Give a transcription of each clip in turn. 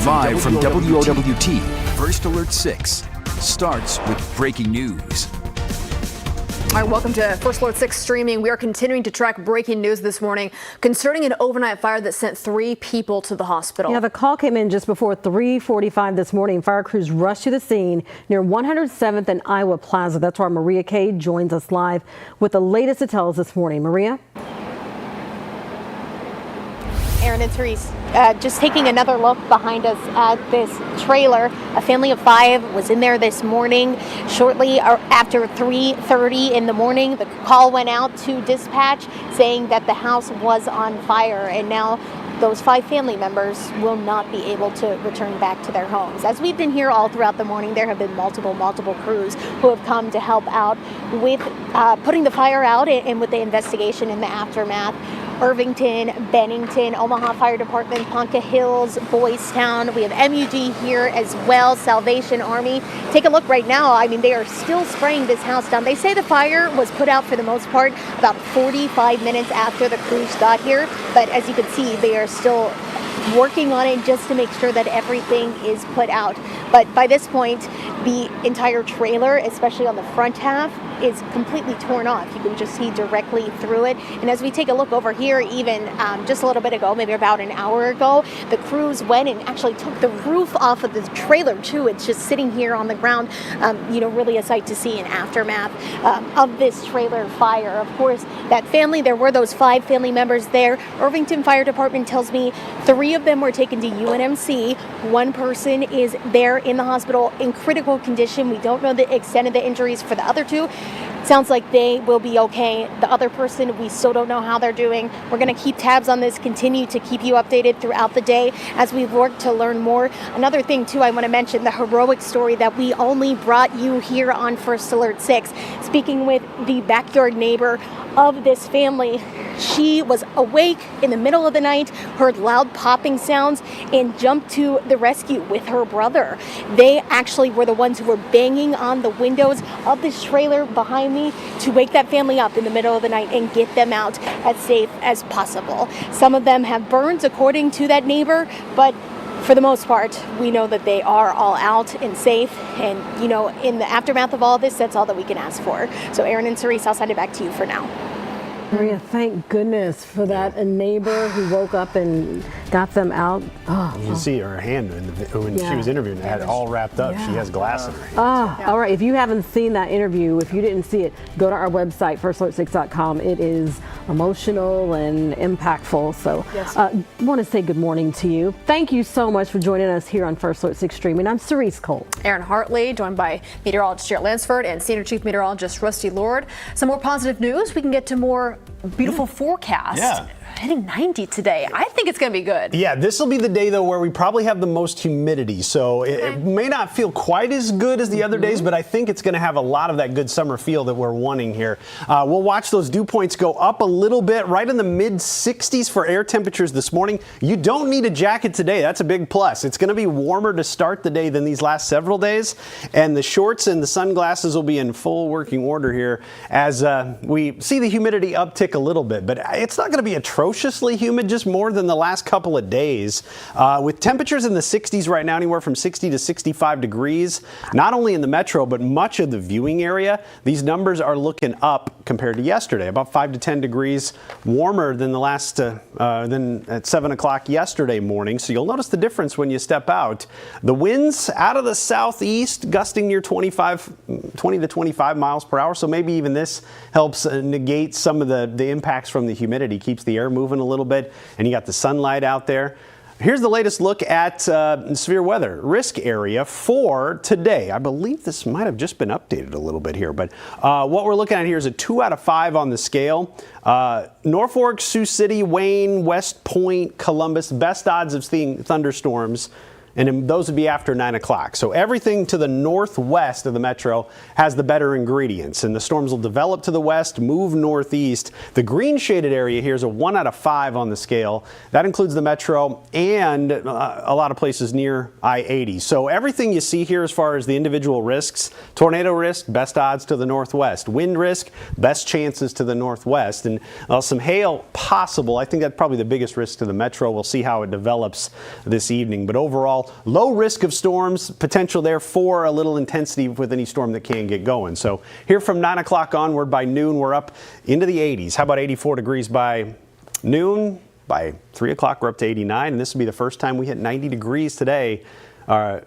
Live from WOWT, First Alert 6 starts with breaking news. All right, welcome to First Alert 6 streaming. We are continuing to track breaking news this morning concerning an overnight fire that sent 3 people to the hospital. Yeah, the call came in just before 3:45 this morning. Fire crews rushed to the scene near 107th and Iowa Plaza. That's where Maria Cade joins us live with the latest to tell us this morning. Maria? Aaron and Therese, just taking another look behind us at this trailer. A family of 5 was in there this morning. Shortly after 3:30 in the morning, the call went out to dispatch saying that the house was on fire, and now those 5 family members will not be able to return back to their homes. As we've been here all throughout the morning, there have been multiple crews who have come to help out with putting the fire out and with the investigation in the aftermath. Irvington, Bennington, Omaha Fire Department, Ponca Hills, Boys Town. We have MUD here as well, Salvation Army. Take a look right now. I mean, they are still spraying this house down. They say the fire was put out for the most part about 45 minutes after the crews got here. But as you can see, they are still working on it just to make sure that everything is put out. But by this point, the entire trailer, especially on the front half, is completely torn off. You can just see directly through it. And as we take a look over here, even just a little bit ago, maybe about an hour ago, the crews went and actually took the roof off of the trailer too. It's just sitting here on the ground. Really a sight to see in aftermath of this trailer fire. Of course, that family, there were those 5 family members there. Irvington Fire Department tells me 3 of them were taken to UNMC. 1 person is there in the hospital in critical condition. We don't know the extent of the injuries for the other 2. Sounds like they will be okay. The other person, we still don't know how they're doing. We're going to keep tabs on this, continue to keep you updated throughout the day as we work to learn more. Another thing, too, I want to mention the heroic story that we only brought you here on First Alert 6. Speaking with the backyard neighbor of this family, she was awake in the middle of the night, heard loud popping sounds, and jumped to the rescue with her brother. They actually were the ones who were banging on the windows of this trailer behind me to wake that family up in the middle of the night and get them out as safe as possible. Some of them have burns, according to that neighbor, but for the most part, we know that they are all out and safe. And, in the aftermath of all this, that's all that we can ask for. So, Aaron and Therese, I'll send it back to you for now. Maria, thank goodness for that. A neighbor who woke up and got them out. You can see her hand when she was interviewing, it had it all wrapped up. She has glass in her hand. All right. If you haven't seen that interview, if you didn't see it, go to our website, firstalert6.com. It is emotional and impactful. So I want to say good morning to you. Thank you so much for joining us here on First Alert 6 Streaming. I'm Cerise Cole. Aaron Hartley, joined by meteorologist Jarrett Lansford and Senior Chief Meteorologist Rusty Lord. Some more positive news. We can get to more beautiful forecast. Yeah. Hitting 90 today. I think it's going to be good. Yeah, this will be the day, though, where we probably have the most humidity. So it may not feel quite as good as the other days, but I think it's going to have a lot of that good summer feel that we're wanting here. We'll watch those dew points go up a little bit, right in the mid-60s for air temperatures this morning. You don't need a jacket today. That's a big plus. It's going to be warmer to start the day than these last several days. And the shorts and the sunglasses will be in full working order here as we see the humidity uptick a little bit. But it's not going to be atrociously humid, just more than the last couple of days. With temperatures in the 60s right now, anywhere from 60 to 65 degrees, not only in the metro, but much of the viewing area. These numbers are looking up compared to yesterday, about 5 to 10 degrees warmer than the last, than at 7 o'clock yesterday morning. So you'll notice the difference when you step out. The winds out of the southeast gusting near 20 to 25 miles per hour. So maybe even this helps negate some of the impacts from the humidity, keeps the air moving a little bit, and you got the sunlight out there. Here's the latest look at severe weather risk area for today. I believe this might have just been updated a little bit here, but what we're looking at here is a 2 out of 5 on the scale. Norfolk, Sioux City, Wayne, West Point, Columbus, best odds of seeing thunderstorms. And those would be after 9 o'clock. So everything to the northwest of the metro has the better ingredients. And the storms will develop to the west, move northeast. The green shaded area here is a 1 out of 5 on the scale. That includes the metro and a lot of places near I-80. So everything you see here as far as the individual risks, tornado risk, best odds to the northwest. Wind risk, best chances to the northwest. And some hail possible. I think that's probably the biggest risk to the metro. We'll see how it develops this evening. But overall, overall low risk of storms, potential there for a little intensity with any storm that can get going. So here from 9 o'clock onward, by noon, we're up into the 80s. How about 84 degrees by noon? By 3 o'clock, we're up to 89, and this will be the first time we hit 90 degrees today.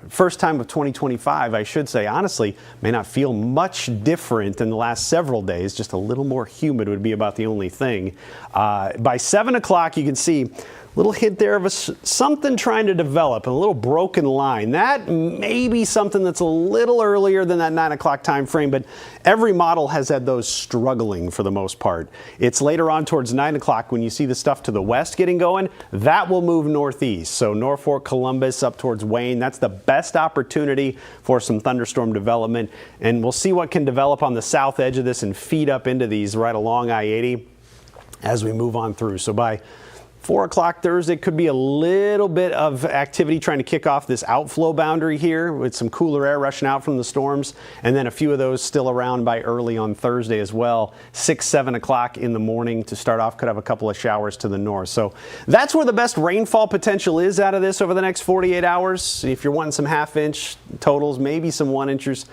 First time of 2025, I should say. Honestly, may not feel much different than the last several days. Just a little more humid would be about the only thing. By 7 o'clock, you can see a little hint there of something trying to develop, a little broken line. That may be something that's a little earlier than that 9 o'clock time frame, but every model has had those struggling for the most part. It's later on towards 9 o'clock when you see the stuff to the west getting going. That will move northeast. So Norfolk, Columbus, up towards Wayne. That's the best opportunity for some thunderstorm development. And we'll see what can develop on the south edge of this and feed up into these right along I-80 as we move on through. So by 4 o'clock Thursday, could be a little bit of activity trying to kick off this outflow boundary here with some cooler air rushing out from the storms, and then a few of those still around by early on Thursday as well. 6, 7 o'clock in the morning to start off. Could have a couple of showers to the north. So that's where the best rainfall potential is out of this over the next 48 hours. If you're wanting some half-inch totals, maybe some 1 inches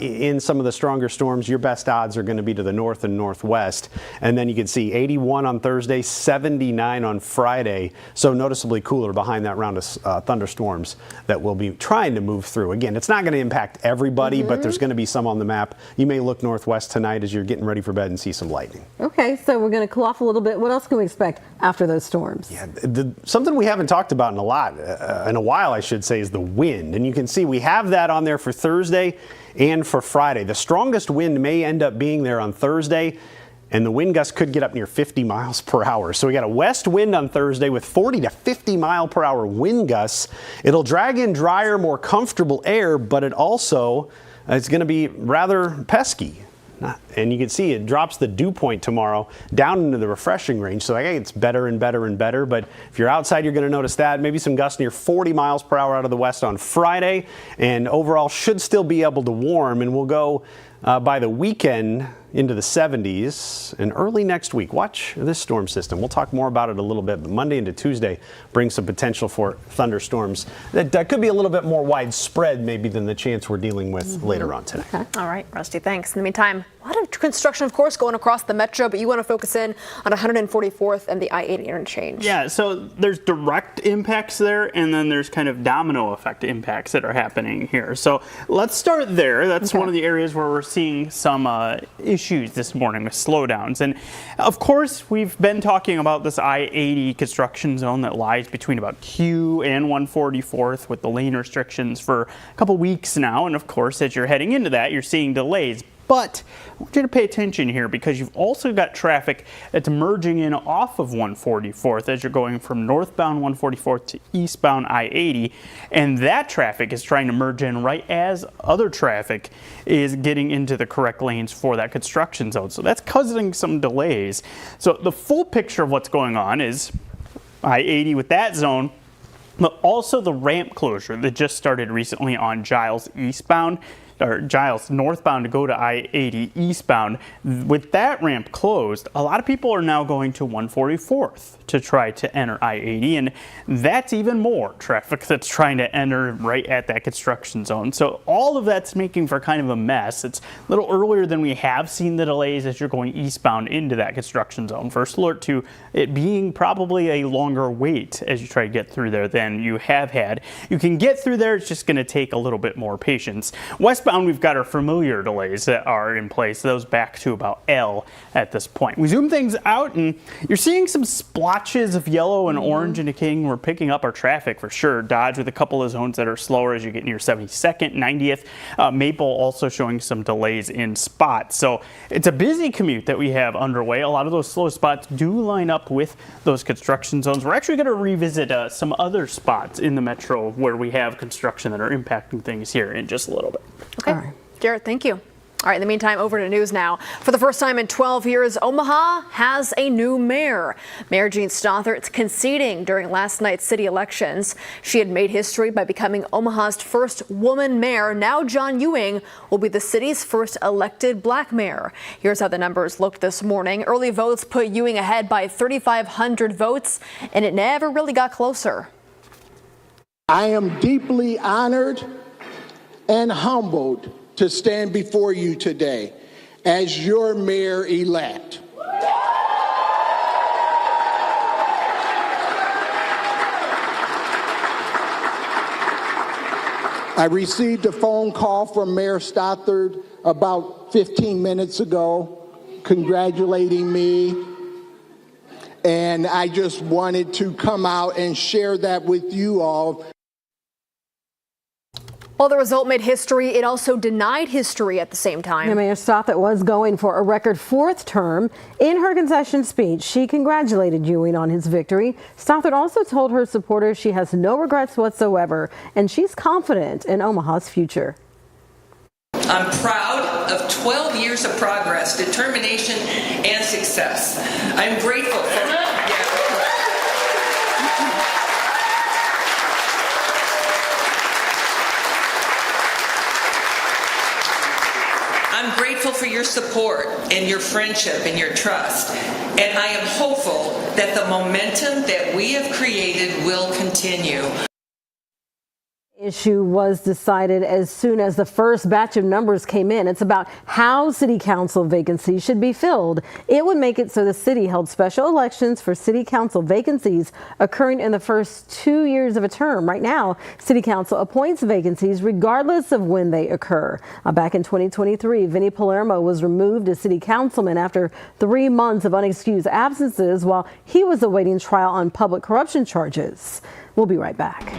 in some of the stronger storms, your best odds are going to be to the north and northwest. And then you can see 81 on Thursday, 79 on Friday. So noticeably cooler behind that round of thunderstorms that we'll be trying to move through. Again, it's not going to impact everybody, but there's going to be some on the map. You may look northwest tonight as you're getting ready for bed and see some lightning. Okay, so we're going to cool off a little bit. What else can we expect after those storms? Yeah, something we haven't talked about in a while, I should say, is the wind. And you can see we have that on there for Thursday and for Friday. The strongest wind may end up being there on Thursday, and the wind gusts could get up near 50 miles per hour. So we got a west wind on Thursday with 40 to 50 mile per hour wind gusts. It'll drag in drier, more comfortable air, but it also it's going to be rather pesky. And you can see it drops the dew point tomorrow down into the refreshing range. So I think it's better and better and better. But if you're outside, you're going to notice that. Maybe some gusts near 40 miles per hour out of the west on Friday. And overall should still be able to warm. And we'll go by the weekend into the 70s and early next week. Watch this storm system. We'll talk more about it a little bit, but Monday into Tuesday brings some potential for thunderstorms that could be a little bit more widespread maybe than the chance we're dealing with later on today. Okay. All right, Rusty, thanks. In the meantime, a lot of construction, of course, going across the metro, but you want to focus in on 144th and the I-80 interchange. Yeah, so there's direct impacts there, and then there's kind of domino effect impacts that are happening here. So let's start there. That's one of the areas where we're seeing some issues this morning with slowdowns. And of course, we've been talking about this I-80 construction zone that lies between about Q and 144th with the lane restrictions for a couple weeks now. And of course, as you're heading into that, you're seeing delays. But I want you to pay attention here because you've also got traffic that's merging in off of 144th as you're going from northbound 144th to eastbound I-80. And that traffic is trying to merge in right as other traffic is getting into the correct lanes for that construction zone. So that's causing some delays. So the full picture of what's going on is I-80 with that zone, but also the ramp closure that just started recently on Giles eastbound. Or Giles northbound to go to I-80 eastbound. With that ramp closed, a lot of people are now going to 144th to try to enter I-80, and that's even more traffic that's trying to enter right at that construction zone. So all of that's making for kind of a mess. It's a little earlier than we have seen the delays as you're going eastbound into that construction zone. First alert to it being probably a longer wait as you try to get through there than you have had. You can get through there, it's just going to take a little bit more patience. Westbound, we've got our familiar delays that are in place, those back to about L at this point. We zoom things out and you're seeing some splotches of yellow and orange indicating we're picking up our traffic for sure. Dodge with a couple of zones that are slower as you get near 72nd, 90th. Maple also showing some delays in spots. So it's a busy commute that we have underway. A lot of those slow spots do line up with those construction zones. We're actually going to revisit some other spots in the metro where we have construction that are impacting things here in just a little bit. Okay, all right. Jared, thank you. All right, in the meantime, over to news now. For the first time in 12 years, Omaha has a new mayor. Mayor Jean Stothert conceding during last night's city elections. She had made history by becoming Omaha's first woman mayor. Now John Ewing will be the city's first elected black mayor. Here's how the numbers looked this morning. Early votes put Ewing ahead by 3,500 votes, and it never really got closer. I am deeply honored and humbled to stand before you today as your mayor-elect. I received a phone call from Mayor Stothard about 15 minutes ago congratulating me, and I just wanted to come out and share that with you all. While the result made history, it also denied history at the same time. Mayor Stothard was going for a record 4th term. In her concession speech, she congratulated Ewing on his victory. Stothard also told her supporters she has no regrets whatsoever, and she's confident in Omaha's future. I'm proud of 12 years of progress, determination, and success. I'm grateful for... I'm grateful for your support and your friendship and your trust, and I am hopeful that the momentum that we have created will continue. Issue was decided as soon as the first batch of numbers came in. It's about how city council vacancies should be filled. It would make it so the city held special elections for city council vacancies occurring in the first 2 years of a term. Right now, city council appoints vacancies regardless of when they occur. Back in 2023, Vinnie Palermo was removed as city councilman after 3 months of unexcused absences while he was awaiting trial on public corruption charges. We'll be right back.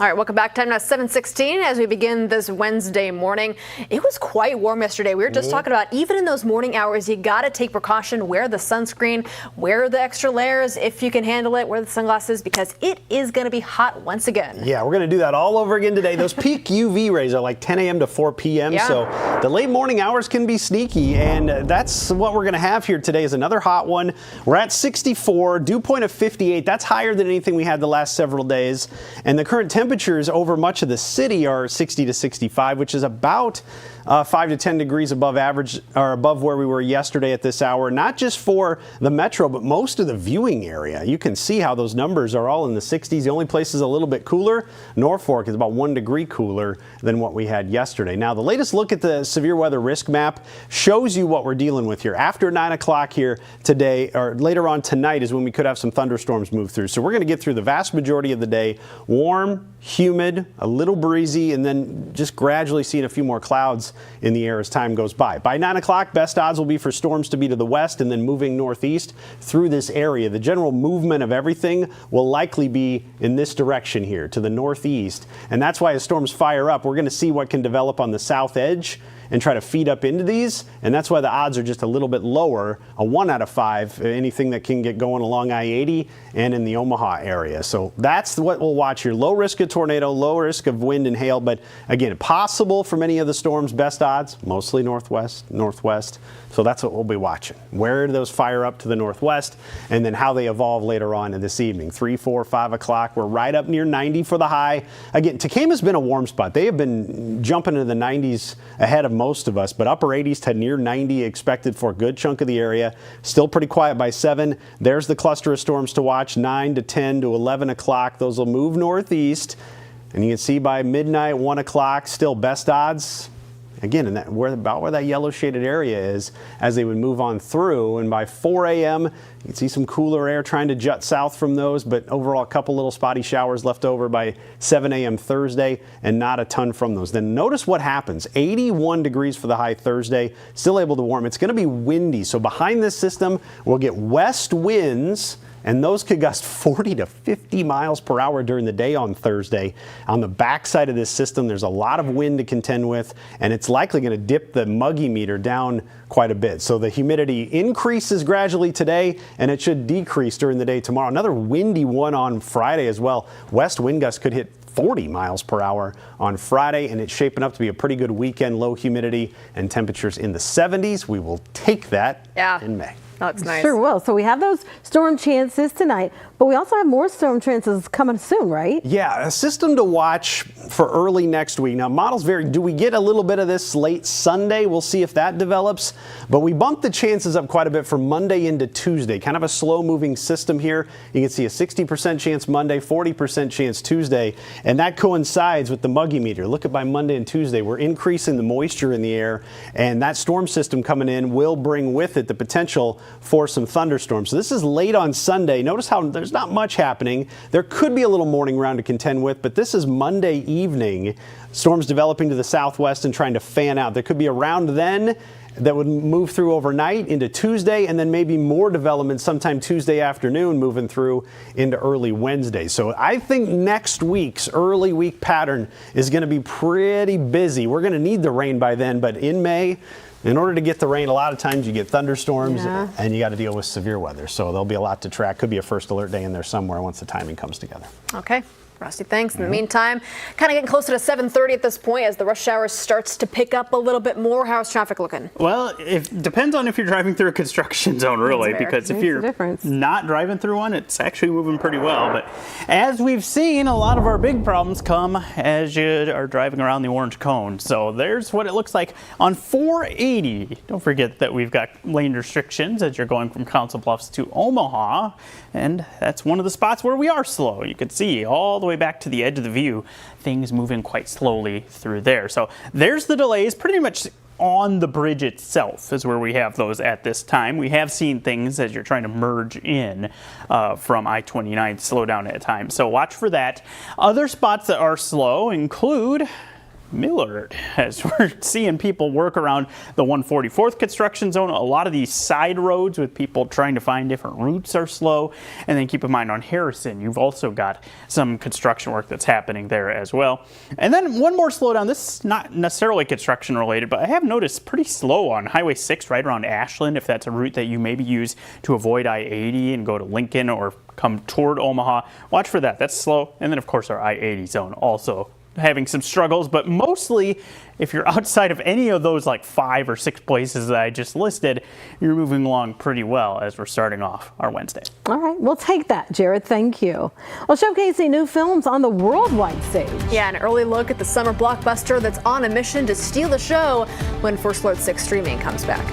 All right, welcome back. Time now 7:16 as we begin this Wednesday morning. It was quite warm yesterday. We were just talking about even in those morning hours, you got to take precaution, wear the sunscreen, wear the extra layers if you can handle it, wear the sunglasses because it is going to be hot once again. Yeah, we're going to do that all over again today. Those peak UV rays are like 10 a.m. to 4 p.m. So the late morning hours can be sneaky, and that's what we're going to have here today is another hot one. We're at 64, dew point of 58. That's higher than anything we had the last several days, and the current temperatures over much of the city are 60 to 65, which is about 5 to 10 degrees above average or above where we were yesterday at this hour, not just for the metro, but most of the viewing area. You can see how those numbers are all in the 60s. The only place is a little bit cooler. Norfolk is about 1 degree cooler than what we had yesterday. Now, the latest look at the severe weather risk map shows you what we're dealing with here. After 9 o'clock here today, or later on tonight, is when we could have some thunderstorms move through. So we're going to get through the vast majority of the day warm, humid, a little breezy, and then just gradually seeing a few more clouds in the air as time goes by. By 9 o'clock, best odds will be for storms to be to the west and then moving northeast through this area. The general movement of everything will likely be in this direction here to the northeast. And that's why as storms fire up, we're going to see what can develop on the south edge and try to feed up into these, and that's why the odds are just a little bit lower, a 1 out of 5, anything that can get going along I-80 and in the Omaha area. So that's what we'll watch here. Low risk of tornado, low risk of wind and hail, but again, possible for many of the storms. Best odds, mostly northwest. So that's what we'll be watching. Where do those fire up to the northwest, and then how they evolve later on in this evening. 3, 4, 5 o'clock, we're right up near 90 for the high. Again, Tequama's been a warm spot. They have been jumping into the 90s ahead of most of us, but upper 80s to near 90 expected for a good chunk of the area. Still pretty quiet by 7. There's the cluster of storms to watch, 9 to 10 to 11 o'clock. Those will move northeast, and you can see by midnight, 1 o'clock, still best odds. Again, about where that yellow shaded area is as they would move on through. And by 4 a.m., you can see some cooler air trying to jut south from those, but overall a couple little spotty showers left over by 7 a.m. Thursday and not a ton from those. Then notice what happens. 81 degrees for the high Thursday, still able to warm. It's going to be windy. So behind this system, we'll get west winds, and those could gust 40 to 50 miles per hour during the day on Thursday. On the backside of this system, there's a lot of wind to contend with, and it's likely going to dip the muggy meter down quite a bit. So the humidity increases gradually today, and it should decrease during the day tomorrow. Another windy one on Friday as well. West wind gusts could hit 40 miles per hour on Friday, and it's shaping up to be a pretty good weekend. Low humidity and temperatures in the 70s. We will take that in May. Oh, it's nice. Sure will. So we have those storm chances tonight, but we also have more storm chances coming soon, right? Yeah, a system to watch for early next week. Now, models vary. Do we get a little bit of this late Sunday? We'll see if that develops. But we bumped the chances up quite a bit from Monday into Tuesday. Kind of a slow-moving system here. You can see a 60% chance Monday, 40% chance Tuesday, and that coincides with the muggy meter. Look at by Monday and Tuesday, we're increasing the moisture in the air, and that storm system coming in will bring with it the potential for some thunderstorms. So this is late on Sunday. Notice how there's not much happening. There could be a little morning round to contend with, but this is Monday evening. Storms developing to the southwest and trying to fan out. There could be a round then that would move through overnight into Tuesday, and then maybe more development sometime Tuesday afternoon moving through into early Wednesday. So I think next week's early week pattern is going to be pretty busy. We're going to need the rain by then, but in May, in order to get the rain, a lot of times you get thunderstorms and you got to deal with severe weather. So there'll be a lot to track. Could be a first alert day in there somewhere once the timing comes together. Okay. Rusty, thanks. In the meantime, kind of getting closer to 7:30 at this point as the rush hour starts to pick up a little bit more. How's traffic looking? Well, it depends on if you're driving through a construction zone, really, because if you're not driving through one, it's actually moving pretty well. But as we've seen, a lot of our big problems come as you are driving around the orange cone. So there's what it looks like on 480. Don't forget that we've got lane restrictions as you're going from Council Bluffs to Omaha, and that's one of the spots where we are slow. You can see all the way back to the edge of the view, things moving quite slowly through there. So there's the delays pretty much on the bridge itself is where we have those at this time. We have seen things as you're trying to merge in from I-29 slow down at a time. So watch for that. Other spots that are slow include Millard, as we're seeing people work around the 144th construction zone. A lot of these side roads with people trying to find different routes are slow. And then keep in mind on Harrison, you've also got some construction work that's happening there as well. And then one more slowdown. This is not necessarily construction related, but I have noticed pretty slow on Highway 6 right around Ashland, if that's a route that you maybe use to avoid I-80 and go to Lincoln or come toward Omaha. Watch for that. That's slow. And then, of course, our I-80 zone also having some struggles, but mostly if you're outside of any of those like 5 or 6 places that I just listed, you're moving along pretty well as we're starting off our Wednesday. All right, we'll take that, Jared. Thank you. Well, showcasing new films on the worldwide stage. Yeah, an early look at the summer blockbuster that's on a mission to steal the show when First Alert 6 streaming comes back.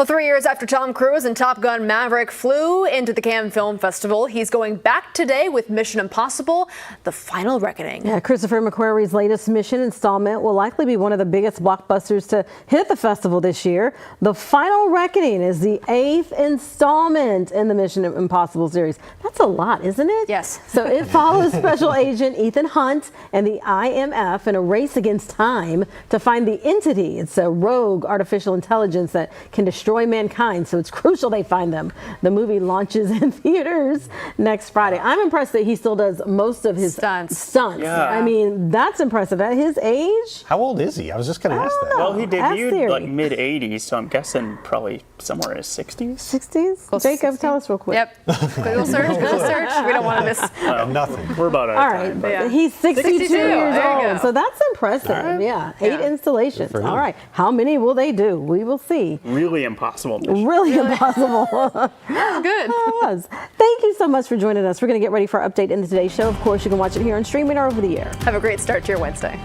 Well, 3 years after Tom Cruise and Top Gun Maverick flew into the Cannes Film Festival, he's going back today with Mission Impossible: The Final Reckoning. Yeah, Christopher McQuarrie's latest Mission installment will likely be one of the biggest blockbusters to hit the festival this year. The Final Reckoning is the 8th installment in the Mission Impossible series. That's a lot, isn't it? Yes. So it follows Special Agent Ethan Hunt and the IMF in a race against time to find the entity. It's a rogue artificial intelligence that can destroy mankind, so it's crucial they find them. The movie launches in theaters next Friday. I'm impressed that he still does most of his stunts. Yeah. I mean, that's impressive. At his age? How old is he? I was just going to ask that. Well, he debuted theory. like mid-80s, so I'm guessing probably somewhere in his 60s. 60s? Jacob, tell us real quick. Yep. Google search. Google search. We don't want to miss. Nothing. We're about out All of right, time. but Yeah. he's 62 years There you go. old, so that's impressive. right. Yeah, 8 installations. for him. All right, how many will they do? We will see. Really impossible mission. Really impossible. Good. It was. Thank you so much for joining us. We're going to get ready for our update in today's show. Of course, you can watch it here on streaming or over the air. Have a great start to your Wednesday.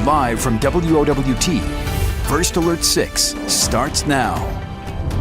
Live from WOWT, First Alert 6 starts now.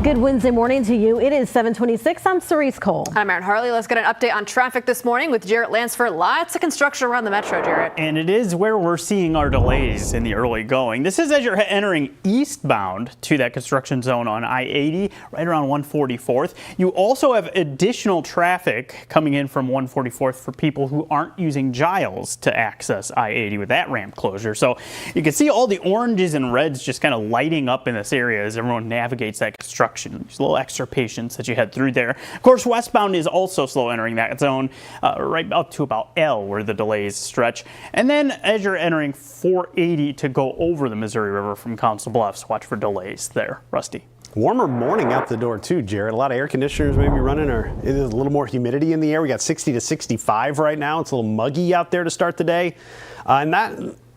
Good Wednesday morning to you. It is 7:26. I'm Cerise Cole. I'm Erin Harley. Let's get an update on traffic this morning with Jarrett Lansford. Lots of construction around the metro, Jarrett. And it is where we're seeing our delays in the early going. This is as you're entering eastbound to that construction zone on I-80, right around 144th. You also have additional traffic coming in from 144th for people who aren't using Giles to access I-80 with that ramp closure. So you can see all the oranges and reds just kind of lighting up in this area as everyone navigates that construction. There's a little extra patience that you head through there. Of course, westbound is also slow entering that zone, right up to about L where the delays stretch. And then as you're entering 480 to go over the Missouri River from Council Bluffs, watch for delays there. Rusty. Warmer morning out the door too, Jared. A lot of air conditioners maybe running, or it is a little more humidity in the air. We got 60 to 65 right now. It's a little muggy out there to start the day.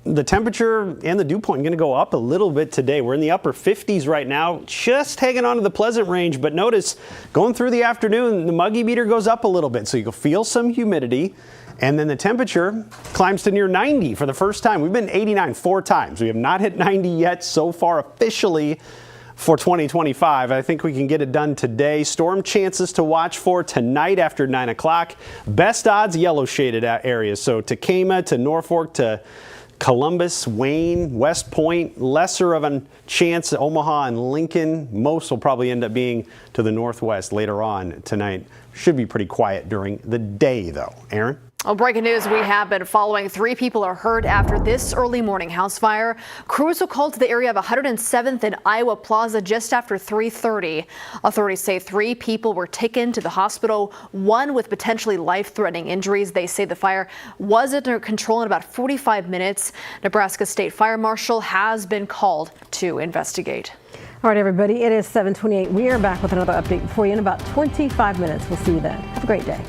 The temperature and the dew point are going to go up a little bit today. We're in the upper 50s right now, just hanging on to the pleasant range. But notice, going through the afternoon, the muggy meter goes up a little bit. So you can feel some humidity. And then the temperature climbs to near 90 for the first time. We've been 89 4 times. We have not hit 90 yet so far officially for 2025. I think we can get it done today. Storm chances to watch for tonight after 9 o'clock. Best odds, yellow shaded areas. So Tacoma to Norfolk to Columbus, Wayne, West Point, lesser of a chance at Omaha and Lincoln. Most will probably end up being to the northwest later on tonight. Should be pretty quiet during the day, though. Aaron? Well, breaking news we have been following. 3 people are hurt after this early morning house fire. Crews were called to the area of 107th and Iowa Plaza just after 3:30. Authorities say 3 people were taken to the hospital, 1 with potentially life-threatening injuries. They say the fire was under control in about 45 minutes. Nebraska State Fire Marshal has been called to investigate. All right, everybody, it is 7:28. We are back with another update for you in about 25 minutes. We'll see you then. Have a great day.